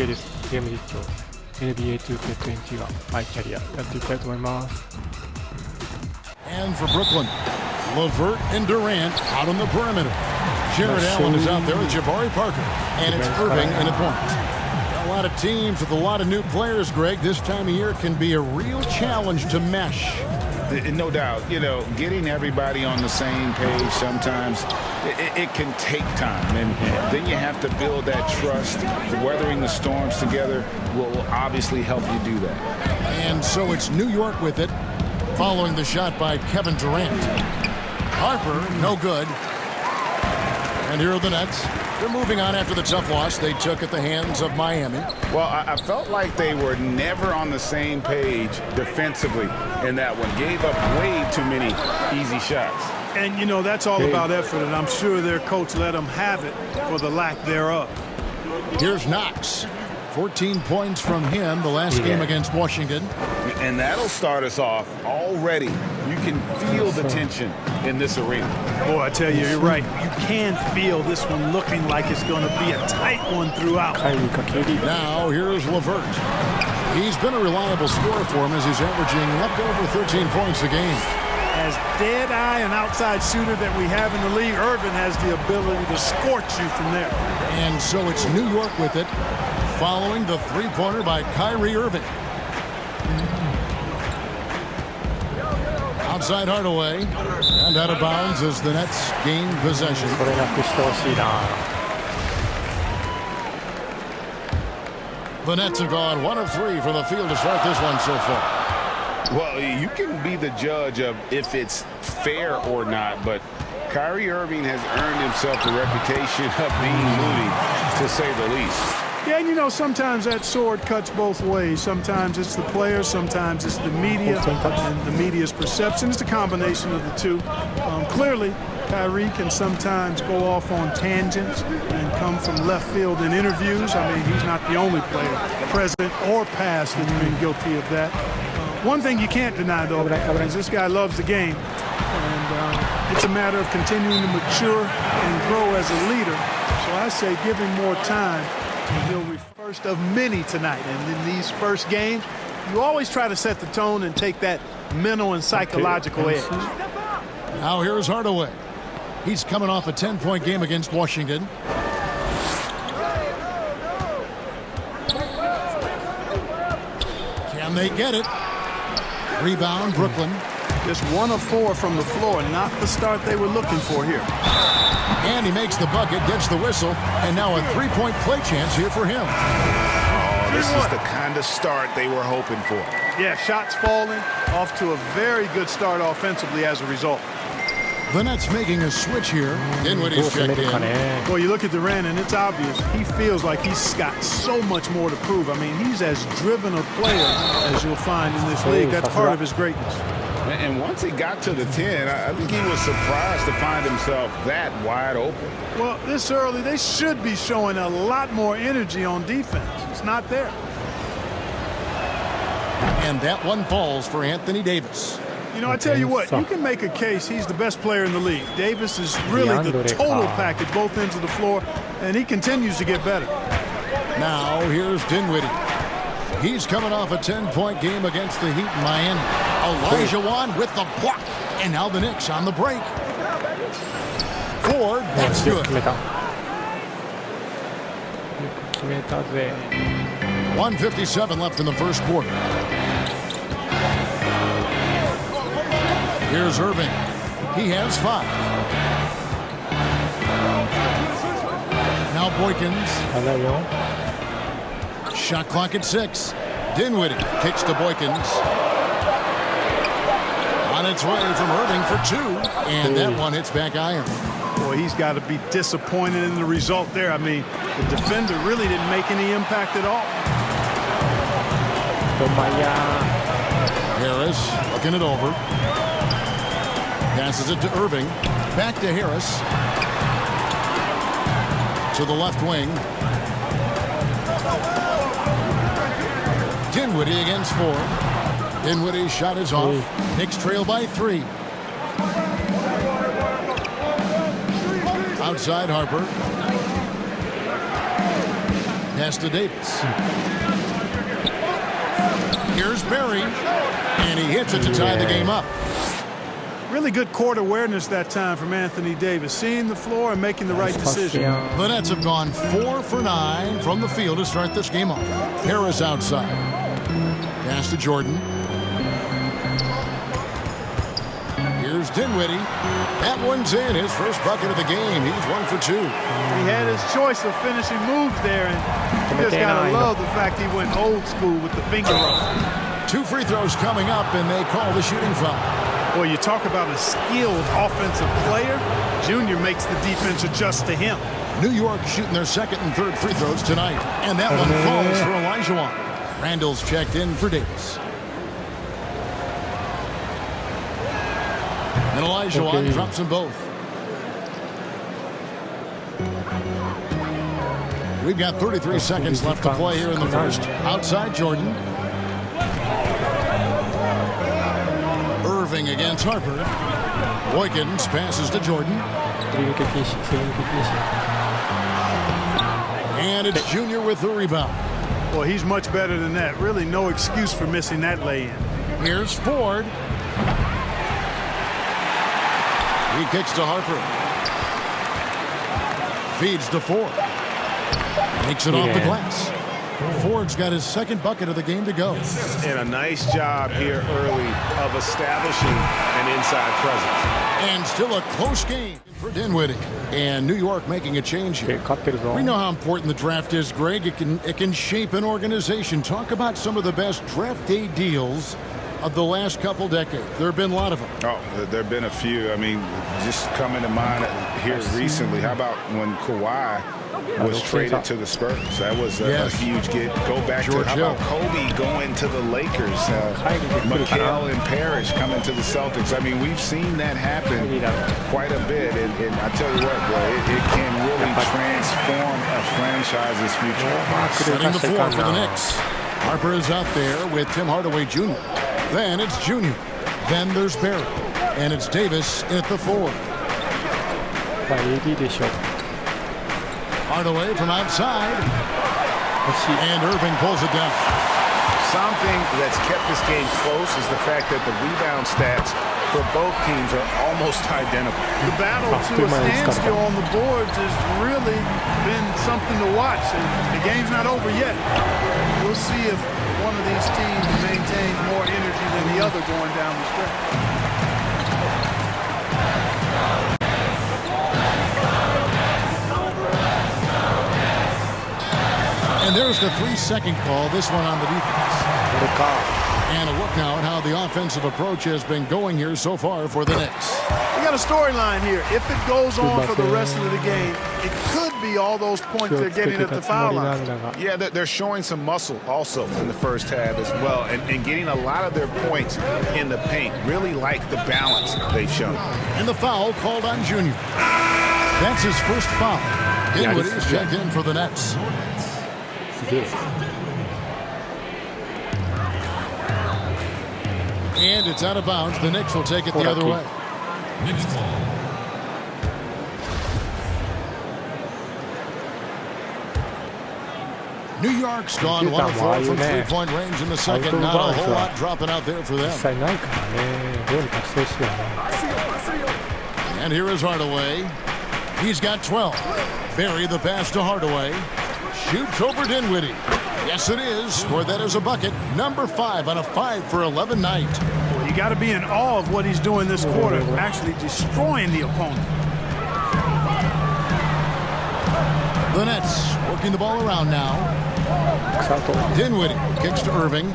けいです。ゲーム実況 NBA2K21 がマイキャリアやっていきたいと思います。 And for Brooklyn, LeVert and Durant out on the perimeter. Jared Allen is out there with Jabari Parker, and it's Irving in the point. A lot of teams with a lot of new players, Greg, this time of year can be a real challenge to mesh. No doubt, you know, getting everybody on the same page sometimes it can take time, and then you have to build that trust. Weathering the storms together will obviously help you do that. And so it's New York with it, following the shot by Kevin Durant. Harper, no good. And here are the Nets. They're moving on after the tough loss they took at the hands of Miami. Well, I felt like they were never on the same page defensively in that one. Gave up way too many easy shots. And, you know, that's all about effort, and I'm sure their coach let them have it for the lack thereof. Here's Knox. 14 points from him the last game against Washington. And that'll start us off already. You can feel the tension in this arena. Boy, I tell you, you're right. You can feel this one looking like it's going to be a tight one throughout. Now, here's LeVert. He's been a reliable scorer for him as he's averaging up over 13 points a game. As dead-eye and outside shooter that we have in the league, Irvin has the ability to scorch you from there. And so it's New York with it, following the three-pointer by Kyrie Irving. Outside Hardaway, and out of bounds as the Nets gain possession. The Nets have gone 1 of 3 from the field to start this one so far. Well, you can be the judge of if it's fair or not, but Kyrie Irving has earned himself the reputation of being moody, to say the least. Yeah, and you know, sometimes that sword cuts both ways. Sometimes it's the players, sometimes it's the media, and the media's perception. It's a combination of the two. Clearly, Kyrie can sometimes go off on tangents and come from left field in interviews. I mean, he's not the only player, present or past, that's been guilty of that. One thing you can't deny, though, is this guy loves the game. And it's a matter of continuing to mature and grow as a leader. So I say give him more time. He'll be first of many tonight. And in these first games, you always try to set the tone and take that mental and psychological edge. Now here's Hardaway. He's coming off a 10-point game against Washington. Can they get it? Rebound, Brooklyn. Just 1 of 4 from the floor, not the start they were looking for here. And he makes the bucket, gets the whistle, and now a three-point play chance here for him. Oh, this is the kind of start they were hoping for. Yeah, shots falling, off to a very good start offensively as a result. The Nets making a switch here. Dinwiddie's checked in. Well, you look at Durant, and it's obvious. He feels like he's got so much more to prove. I mean, he's as driven a player as you'll find in this league. That's part of his greatness. And once he got to the 10, I think he was surprised to find himself that wide open. Well, this early, they should be showing a lot more energy on defense. It's not there. And that one falls for Anthony Davis. You know, I tell you what, you can make a case he's the best player in the league. Davis is really the total package, both ends of the floor, and he continues to get better. Now, here's Dinwiddie. He's coming off a 10-point game against the Heat in Miami. Elijah Wan with the block. And now the Knicks on the break. Ford, that's good. 1:57 left in the first quarter. Here's Irving. He has 5. Now Boykins. Shot clock at 6. Dinwiddie kicks to Boykins. On its way from Irving for 2. And that one hits back iron. Boy, he's got to be disappointed in the result there. I mean, the defender really didn't make any impact at all. Harris looking it over. Passes it to Irving. Back to Harris. To the left wing. Dinwiddie against 4. Dinwiddie's shot is off. Knicks trail by 3. Outside Harper. Pass to Davis. Here's Barry, and he hits it to tie the game up. Really good court awareness that time from Anthony Davis, seeing the floor and making the right decision. The Nets have gone 4 for 9 from the field to start this game off. Harris outside. Pass to Jordan. Here's Dinwiddie. That one's in, his first bucket of the game. He's 1 for 2. He had his choice of finishing moves there, and you just gotta love the fact he went old school with the finger roll. 2 free throws coming up, and they call the shooting foul. Boy, you talk about a skilled offensive player. Junior makes the defense adjust to him. New York shooting their second and third free throws tonight, and that one falls for Elijah. Randall's checked in for Davis. And Elijah drops them both. We've got 33 seconds left to play here in the first. Outside Jordan. Irving against Harper. Boykins passes to Jordan. And it's Junior with the rebound. Well, he's much better than that. Really no excuse for missing that lay-in. Here's Ford. He kicks to Harper. Feeds to Ford. Makes it off the glass. Ford's got his second bucket of the game to go. And a nice job here early of establishing an inside presence. And still a close game for Dinwiddie. And New York making a change here. We know how important the draft is, Greg. It can shape an organization. Talk about some of the best draft day deals of the last couple decades. There have been a lot of them. Oh, there have been a few. I mean, just coming to mind here recently. How about when Kawhi was traded to the Spurs? That was a huge get. Go back to how about Kobe going to the Lakers? McHale and Parrish coming to the Celtics. I mean, we've seen that happen quite a bit. And I tell you what, boy, it can really transform a franchise's future. Setting the floor for the Knicks. Harper is out there with Tim Hardaway Jr. Then it's Junior. Then there's Barry. And it's Davis at the 4. Hardaway from outside. And Irving pulls it down. Something that's kept this game close is the fact that the rebound stats for both teams are almost identical. The battle to a standstill on the boards has really been something to watch. And the game's not over yet. We'll see if one of these teams maintains more energy than the other going down the stretch. And there's the 3-second call, this one on the defense. And a look now at how the offensive approach has been going here so far for the Knicks. We got a storyline here. If it goes on for the rest of the game, it could be all those points they're getting at the foul line. Yeah, they're showing some muscle also in the first half as well, and getting a lot of their points in the paint. Really like the balance they've shown. And the foul called on Junior. That's his first foul. Dinwiddie is checked in for the Nets. And it's out of bounds. The Knicks will take it the other way. New York's gone 1 of 4 from three-point range in the second. Not a whole lot dropping out there for them. And here is Hardaway. He's got 12. Barry the pass to Hardaway. Shoots over Dinwiddie. Yes, it is. Scored that as a bucket. Number 5 on a 5 for 11 night. Well, you got to be in awe of what he's doing this quarter, actually destroying the opponent. The Nets working the ball around now. Dinwiddie kicks to Irving.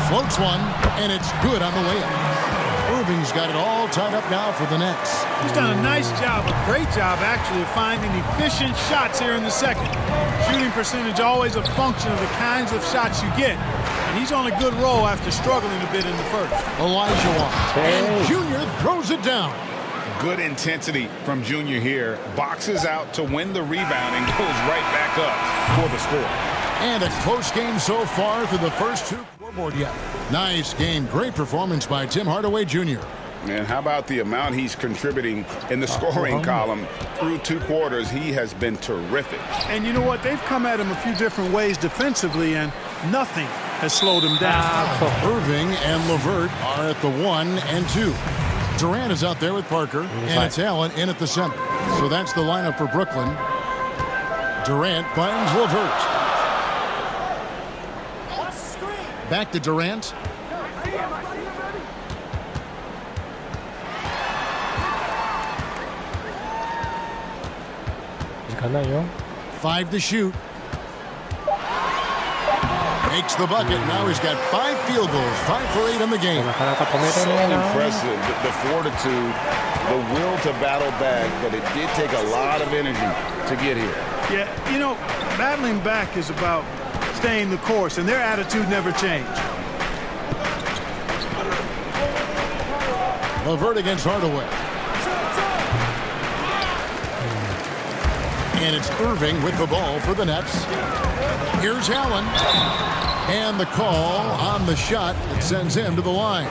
Floats one, and it's good on the layup. Irving's got it all tied up now for the Nets. He's done a nice job, a great job actually, of finding efficient shots here in the second. Shooting percentage always a function of the kinds of shots you get. And he's on a good roll after struggling a bit in the first. Elijah and Junior throws it down. Good intensity from Junior here. Boxes out to win the rebound and goes right back up for the score. And a close game so far through the first 2 scoreboard yet. Nice game. Great performance by Tim Hardaway Jr. And how about the amount he's contributing in the scoring column through 2 quarters? He has been terrific. And you know what? They've come at him a few different ways defensively, and nothing has slowed him down. Irving and LeVert are at the 1 and 2. Durant is out there with Parker, and it's Allen in at the center. So that's the lineup for Brooklyn. Durant finds LeVert. Back to Durant. Five to shoot. Makes the bucket. Now he's got 5 field goals, 5 for 8 in the game. So impressive. The fortitude, the will to battle back, but it did take a lot of energy to get here. Yeah, you know, battling back is about staying the course, and their attitude never changed. LeVert against Hardaway. And it's Irving with the ball for the Nets. Here's Allen. And the call on the shot that sends him to the line.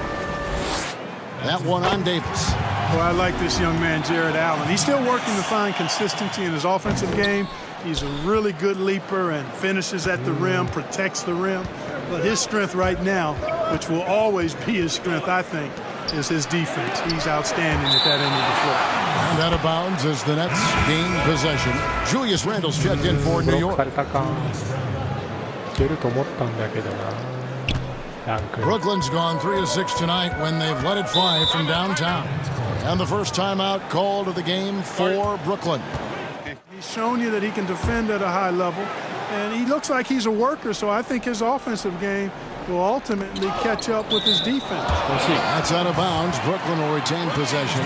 That one on Davis. Well, I like this young man, Jared Allen. He's still working to find consistency in his offensive game. He's a really good leaper and finishes at the rim, protects the rim. But his strength right now, which will always be his strength, I think, is his defense. He's outstanding at that end of the floor. And out of bounds as the Nets gain possession. Julius Randle's checked in for New York. Brooklyn's gone 3 of 6 tonight when they've let it fly from downtown. And the first timeout called of the game for Brooklyn. He's shown you that he can defend at a high level, and he looks like he's a worker, so I think his offensive game will ultimately catch up with his defense. That's out of bounds. Brooklyn will retain possession.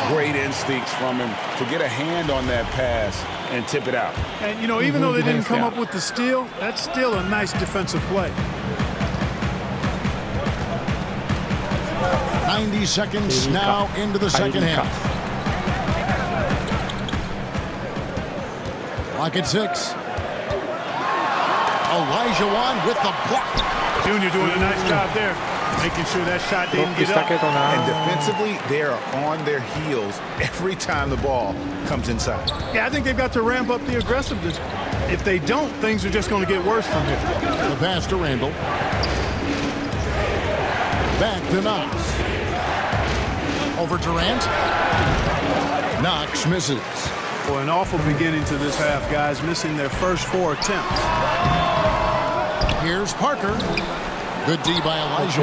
Great instincts from him to get a hand on that pass and tip it out. And, you know, even though they didn't come up with the steal, that's still a nice defensive play. 90 seconds now into the second half. Clock at 6. Elijah with the block. Junior doing a nice job there, making sure that shot didn't get up. And defensively, they are on their heels every time the ball comes inside. Yeah, I think they've got to ramp up the aggressiveness. If they don't, things are just going to get worse from here. The pass to Randle. Back to Knox. Over Durant. Knox misses. Boy, an awful beginning to this half, guys, missing their first 4 attempts. Here's Parker. Good D by Elijah.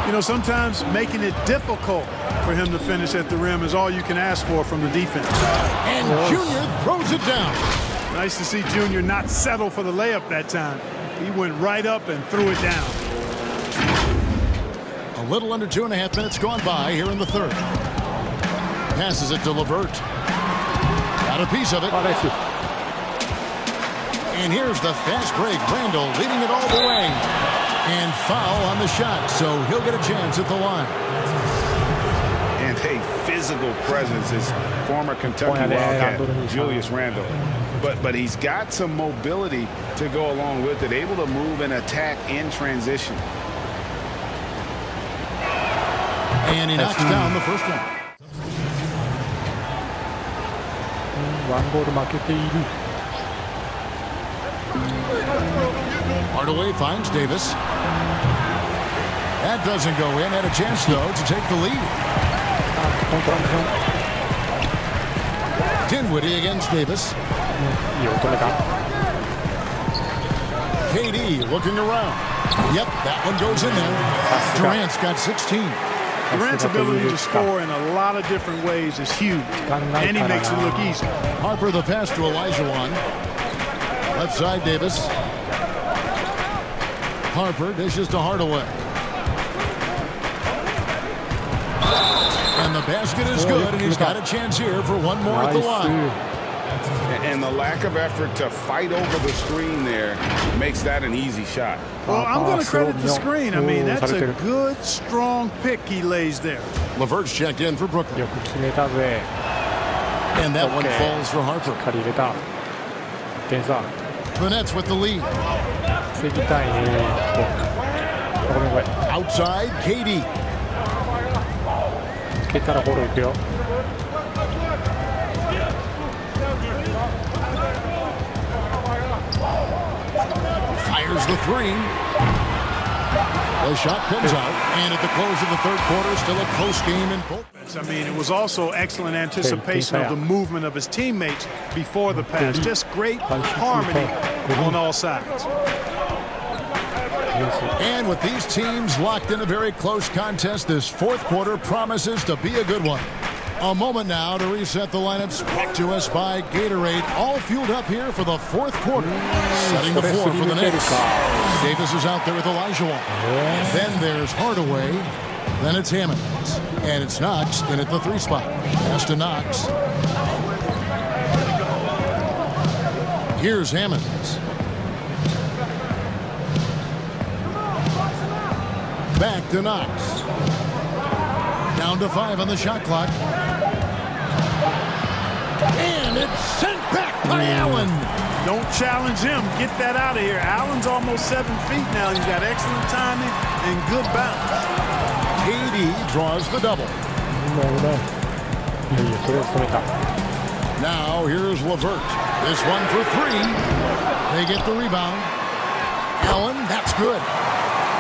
You know, sometimes making it difficult for him to finish at the rim is all you can ask for from the defense. And Junior throws it down. Nice to see Junior not settle for the layup that time. He went right up and threw it down. A little under 2.5 minutes gone by here in the third. Passes it to LeVert. Got a piece of it. And here's the fast break. Randle leading it all the way. And foul on the shot, so he'll get a chance at the line. And a physical presence is former Kentucky Wildcat Julius Randle. But he's got some mobility to go along with it, able to move and attack in transition. And he knocks down the first one. Hardaway finds Davis. That doesn't go in. Had a chance, though, to take the lead. Dinwiddie against Davis. KD looking around. Yep, that one goes in there. Durant's got 16. Durant's ability to score in a lot of different ways is huge, and he makes it look easy. Harper the pass to Elijah. Left side, Davis. Harper dishes to Hardaway. And the basket is good, and he's got a chance here for one more at the line. And the lack of effort to fight over the screen there makes that an easy shot. Well, I'm going to credit the screen. I mean, that's a good, strong pick he lays there. LeVert's checked in for Brooklyn. And that one falls for Harper. The Nets with the lead. Outside, KD. けたらフォローいくよ。 Fires the three. The shot comes out, and at the close of the third quarter, still a close game in both. I mean, it was also excellent anticipation of the movement of his teammates before the pass. Just great harmony on all sides. And with these teams locked in a very close contest, this fourth quarter promises to be a good one. A moment now to reset the lineups, brought to us by Gatorade, all fueled up here for the fourth quarter. Setting the floor for the Knicks. Davis is out there with Olajuwon. Then there's Hardaway. Then it's Hammonds. And it's Knox in at the 3 spot. Pass to Knox. Here's Hammonds. Back to Knox. Down to 5 on the shot clock. And it's sent back by Allen. Don't challenge him. Get that out of here. Allen's almost 7 feet now. He's got excellent timing and good balance. KD draws the double. Now here's LeVert. This one for 3. They get the rebound. Allen, that's good.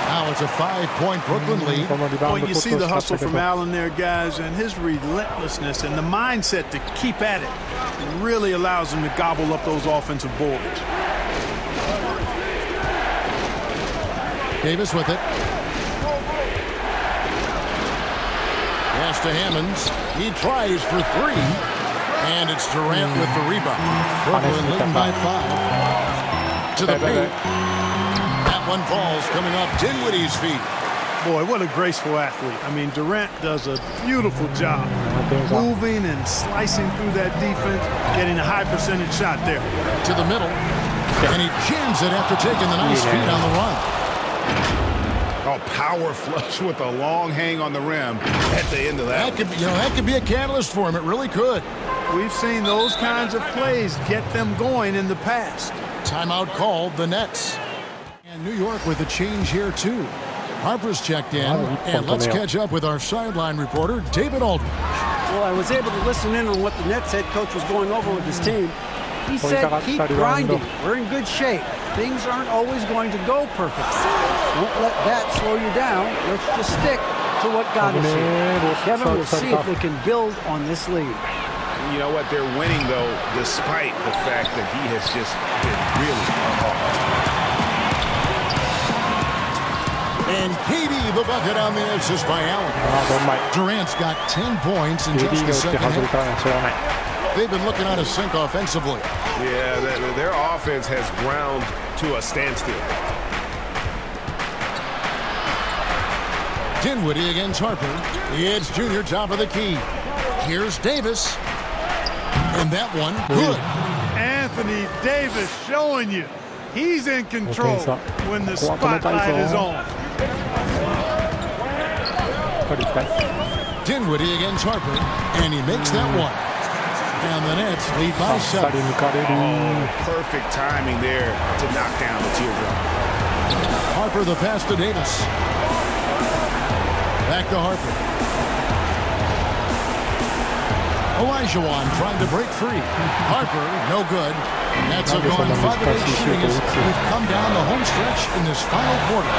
Now it's a 5-point Brooklyn lead. Well, you see the hustle from Allen there, guys, and his relentlessness and the mindset to keep at it really allows him to gobble up those offensive boards. Davis with it. Pass to Hammonds. He tries for 3. And it's Durant with the rebound. Brooklyn leading by 5. To the paint. That one falls coming off Dinwiddie's feet. Boy, what a graceful athlete. I mean, Durant does a beautiful job moving and slicing through that defense, getting a high percentage shot there. To the middle. And he jams it after taking the nice feed on the run. Oh, power flush with a long hang on the rim at the end of that. That could be a catalyst for him. It really could. We've seen those kinds of plays get them going in the past. Timeout called, the Nets. And New York with a change here, too. Harper's checked in, and let's catch up with our sideline reporter, David Aldridge. Well, I was able to listen in on what the Nets head coach was going over with his team. He said, keep grinding. We're in good shape. Things aren't always going to go perfect. Don't let that slow you down. Let's just stick to what got us here. Kevin, we'll see if they can build on this lead. You know what? They're winning, though, despite the fact that he has just been really hard. And KD, the bucket on the assist by Allen. Durant's got 10 points in just the second half. They've been looking out of sync offensively. Yeah, their offense has ground to a standstill. Dinwiddie against Harper. It's Junior top of the key. Here's Davis. And that one, good. Anthony Davis showing you he's in control when the spotlight is on. Dinwiddie against Harper, and he makes that one. And the Nets lead by 7. Oh, perfect timing there to knock down the teardrop. Harper the pass to Davis. Back to Harper. Olajuwon trying to break free. Harper, no good. Nets have gone 5 of 8 shooting as we've come down the home stretch in this final quarter.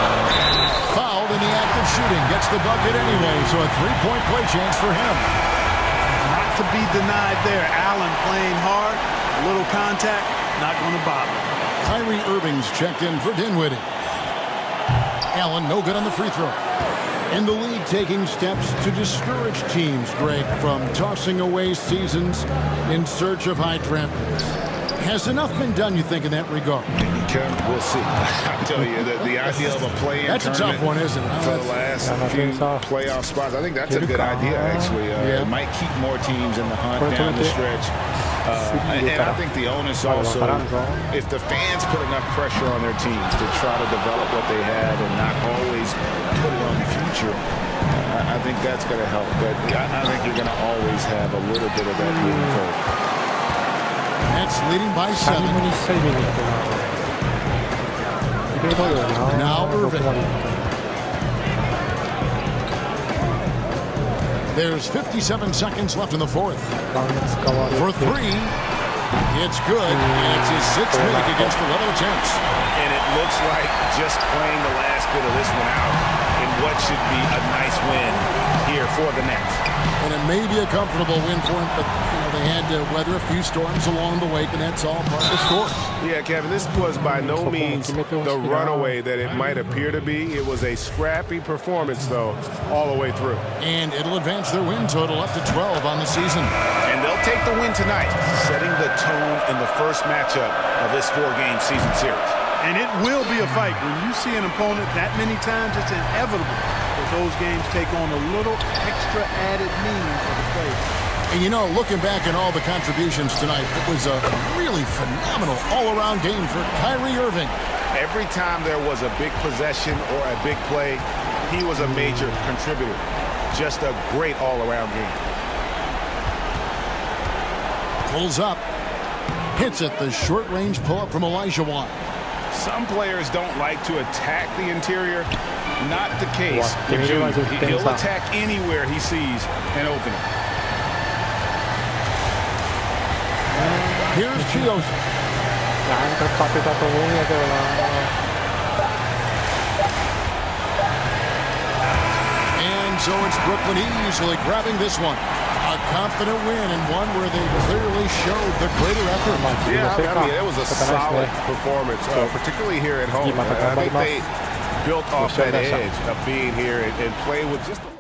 Fouled in the act of shooting. Gets the bucket anyway, so a 3-point play chance for him. Not to be denied there. Allen playing hard. A little contact, not going to bother. Kyrie Irving's checked in for Dinwiddie. Allen, no good on the free throw. And the league taking steps to discourage teams, Greg, from tossing away seasons in search of high draft picks. Has enough been done, you think, in that regard? We'll see. I'll tell you that the idea of a play-in that's a tough one, isn't it? For the last few playoff spots, I think that's a good idea, actually. It might keep more teams in the hunt down the stretch. And I think the onus also, if the fans put enough pressure on their teams to try to develop what they have and not always put it on the future, I think that's going to help. But I think you're going to always have a little bit of that moving forward. Nets leading by 7. Now Irving. There's 57 seconds left in the fourth. For three, it's good, and it's his sixth make against 11 attempts. And it looks like just playing the last bit of this one out in what should be a nice win here for the Nets. And it may be a comfortable win for him, but they had to weather a few storms along the way, and that's all part of the story. Yeah, Kevin, this was by no means the runaway that it might appear to be. It was a scrappy performance, though, all the way through. And it'll advance their win total up to 12 on the season. And they'll take the win tonight, setting the tone in the first matchup of this four-game season series. And it will be a fight. When you see an opponent that many times, it's inevitable that those games take on a little extra added meaning for the players. And looking back at all the contributions tonight, it was a really phenomenal all-around game for Kyrie Irving. Every time there was a big possession or a big play, he was a major contributor. Just a great all-around game. Pulls up. Hits it, the short-range pull-up from Elijah Wan. Some players don't like to attack the interior. Not the case with Junior. He'll attack anywhere he sees an opening. Here's Chios. And so it's Brooklyn easily grabbing this one. A confident win and one where they clearly showed the greater effort. Yeah, I mean, it was a solid performance, particularly here at home. I think they built off that edge of being here and play with just a